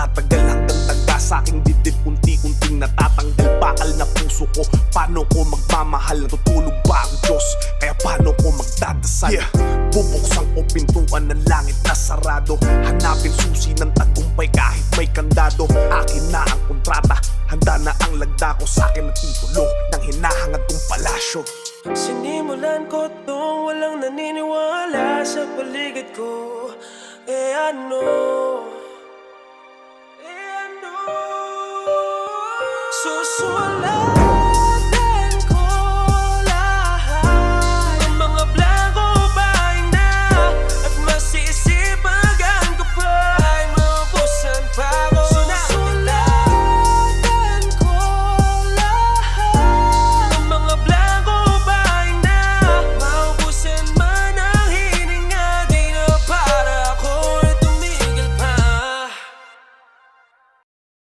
magtatagal hanggang taga sa aking dibdib, unti-unting natatanggal bakal na puso ko. Paano ko magmamahal, natutulog ba ang Diyos? Kaya paano ko magdadasal? Bubuksan ko pintuan ng langit na sarado, hanapin susi ng tagumpay kahit may kandado. Akin na ang kontrata, handa na ang lagda ko, sa akin na titulo ng hinahangad kong palasyo. Sinimulan ko tong walang naniniwala sa paligid ko. Ano? Susulat